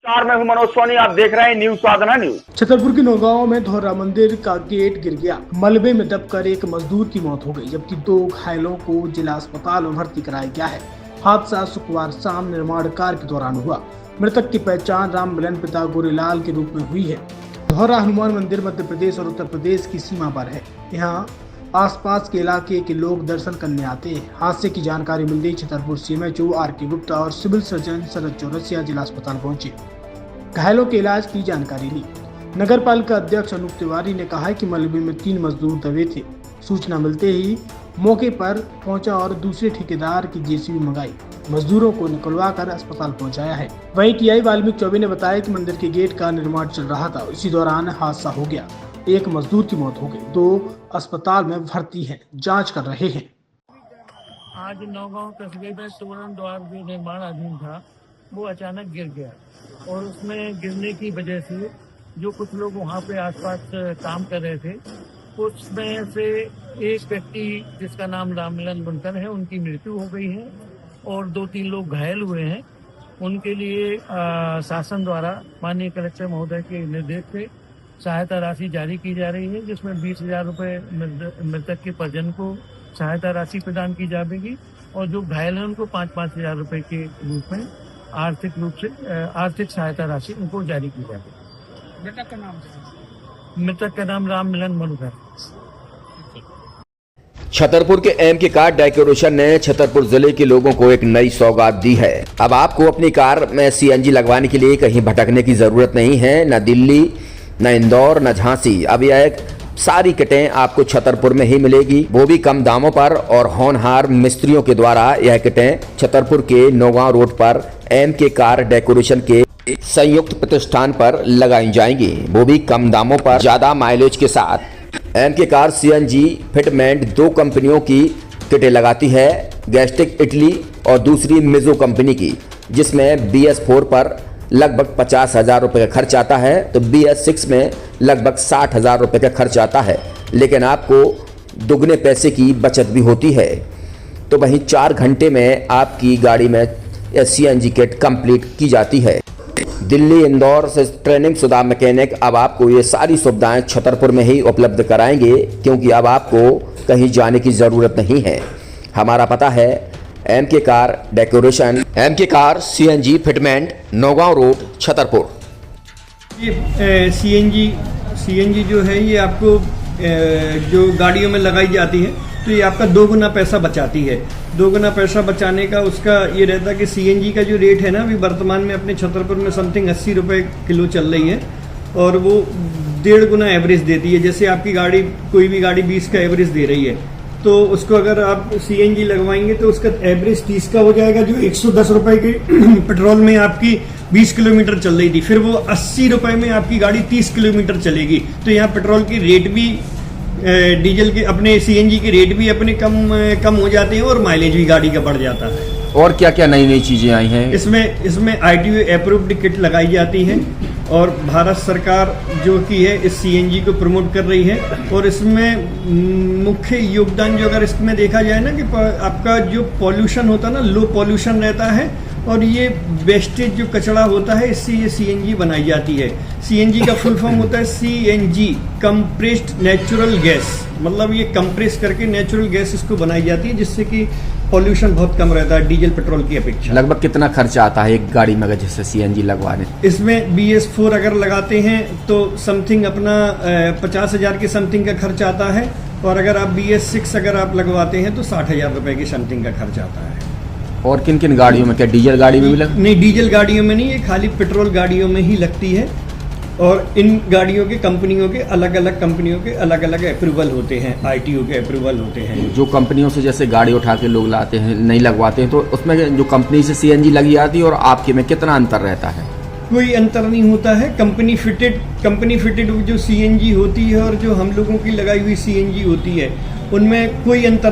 मैं हूं मनोज सोनी, आप देख रहे हैं न्यूज साधना न्यूज। छतरपुर के नौगांव में धौरा मंदिर का गेट गिर गया। मलबे में दबकर एक मजदूर की मौत हो गई, जबकि 2 घायलों को जिला अस्पताल में भर्ती कराया गया है। हादसा शुक्रवार शाम निर्माण कार्य के दौरान हुआ। मृतक की पहचान राम मिलन पिता गोरेलाल के रूप में हुई है। धौरा हनुमान मंदिर मध्य प्रदेश और उत्तर प्रदेश की सीमा पर है। यहाँ आसपास के इलाके के लोग दर्शन करने आते हैं। हादसे की जानकारी मिलते ही छतरपुर सीएमएचओ आर.के. गुप्ता और सिविल सर्जन शरद चौरसिया जिला अस्पताल पहुंचे। घायलों के इलाज की जानकारी ली। नगर पालिका अध्यक्ष अनूप तिवारी ने कहा कि मलबे में 3 मजदूर दबे थे। सूचना मिलते ही मौके पर पहुंचा और दूसरे ठेकेदार की जेसीबी मंगाई, मजदूरों को निकलवा कर अस्पताल पहुंचाया है। वहीं टीआई वाल्मीकि चौबे ने बताया कि मंदिर के गेट का निर्माण चल रहा था, इसी दौरान हादसा हो गया। 1 मजदूर की मौत हो गई, 2 अस्पताल में भर्ती हैं, जांच कर रहे हैं। आज नौगांव कस्बे में तोरण द्वार जो निर्माणाधीन था वो अचानक गिर गया और उसमें गिरने की वजह से जो कुछ लोग वहाँ पे आसपास काम कर रहे थे, उसमें से एक व्यक्ति जिसका नाम राममिलन बुनकर है, उनकी मृत्यु हो गई है और 2-3 लोग घायल हुए हैं। उनके लिए शासन द्वारा माननीय कलेक्टर महोदय के निर्देश से सहायता राशि जारी की जा रही है, जिसमें 20,000 रुपये मृतक के परिजन को सहायता राशि प्रदान की जाएगी और जो घायल हैं उनको 5-5 हजार रुपये के रूप में आर्थिक सहायता राशि उनको जारी की जाएगी। मृतक का नाम राम मिलन मनुकर। छतरपुर के एम.के. कार डेकोरेशन ने छतरपुर जिले के लोगों को एक नई सौगात दी है। अब आपको अपनी कार में सीएनजी लगवाने के लिए कहीं भटकने की जरूरत नहीं है, न दिल्ली, न इंदौर, न झांसी। अब यह सारी किटें आपको छतरपुर में ही मिलेगी, वो भी कम दामों पर। और होनहार मिस्त्रियों के द्वारा यह किटें छतरपुर के नौगांव रोड पर एम.के. कार डेकोरेशन के संयुक्त प्रतिष्ठान पर लगाई जाएंगी, वो भी कम दामों पर, ज्यादा माइलेज के साथ। एम.के. कार सीएनजी फिटमेंट 2 कंपनियों की किटें लगाती है, गैस्टिक इटली और दूसरी मिजो कंपनी की, जिसमें BS4 पर लगभग 50,000 रुपये का खर्च आता है, तो BS6 में लगभग 60,000 रुपये का खर्च आता है, लेकिन आपको दुगने पैसे की बचत भी होती है। तो वहीं 4 घंटे में आपकी गाड़ी में सीएनजी किट कंप्लीट की जाती है। दिल्ली, इंदौर से ट्रेनिंग शुदा मैकेनिक अब आपको ये सारी सुविधाएं छतरपुर में ही उपलब्ध कराएंगे, क्योंकि अब आपको कहीं जाने की ज़रूरत नहीं है। हमारा पता है MK. Car decoration, MK. Car CNG fitment, Naugaon road, Chhatarpur. ये सीएनजी जो है ये आपको जो गाड़ियों में लगाई जाती है, तो ये आपका 2 गुना पैसा बचाती है। 2 गुना पैसा बचाने का उसका ये रहता है कि सीएनजी का जो रेट है ना, अभी वर्तमान में अपने छतरपुर में समथिंग 80 रुपये किलो चल रही है और वो 1.5 गुना एवरेज देती है। जैसे आपकी गाड़ी, कोई भी गाड़ी 20 का एवरेज दे रही है, तो उसको अगर आप सीएनजी लगवाएंगे तो उसका एवरेज 30 का हो जाएगा। जो 110 रुपए के पेट्रोल में आपकी 20 किलोमीटर चल रही थी, फिर वो 80 रुपए में आपकी गाड़ी 30 किलोमीटर चलेगी। तो यहाँ पेट्रोल की रेट भी, डीजल के, अपने सीएनजी के रेट भी अपने कम हो जाते हैं और माइलेज भी गाड़ी का बढ़ जाता है। और क्या क्या नई नई चीजें आई हैं? इसमें ITO अप्रूव्ड किट लगाई जाती है और भारत सरकार जो की है इस सीएनजी को प्रमोट कर रही है। और इसमें मुख्य योगदान जो अगर इसमें देखा जाए ना, कि आपका जो पॉल्यूशन होता है ना, लो पॉल्यूशन रहता है और ये वेस्टेज जो कचरा होता है, इससे ये सीएनजी बनाई जाती है। सीएनजी का फुल फॉर्म होता है CNG, कंप्रेस्ड नेचुरल गैस, मतलब ये कंप्रेस करके नेचुरल गैस इसको बनाई जाती है, जिससे कि पॉल्यूशन बहुत कम रहता है डीजल पेट्रोल की अपेक्षा। लगभग कितना खर्चा आता है एक गाड़ी में अगर जैसे सीएनजी लगवाने? इसमें BS4 अगर लगाते हैं तो समथिंग अपना 50,000 के समथिंग का खर्च आता है, और अगर आप BS6 अगर आप लगवाते हैं तो 60,000 रुपए की समथिंग का खर्च आता है। और किन किन गाड़ियों में? क्या डीजल गाड़ी में भी नहीं, डीजल गाड़ियों में नहीं, ये खाली पेट्रोल गाड़ियों में ही लगती है। और इन गाड़ियों के कंपनियों के अलग अलग अप्रूवल होते हैं, ITO के अप्रूवल होते हैं। जो कंपनियों से जैसे गाड़ी उठा के लोग लाते हैं, नहीं लगवाते हैं, तो उसमें जो कंपनी से सीएनजी लगी जाती है और आपके में कितना अंतर रहता है? कोई अंतर नहीं होता है। कंपनी फिटेड जो सीएनजी होती है और जो हम लोगों की लगाई हुई सीएनजी होती है, उनमें कोई अंतर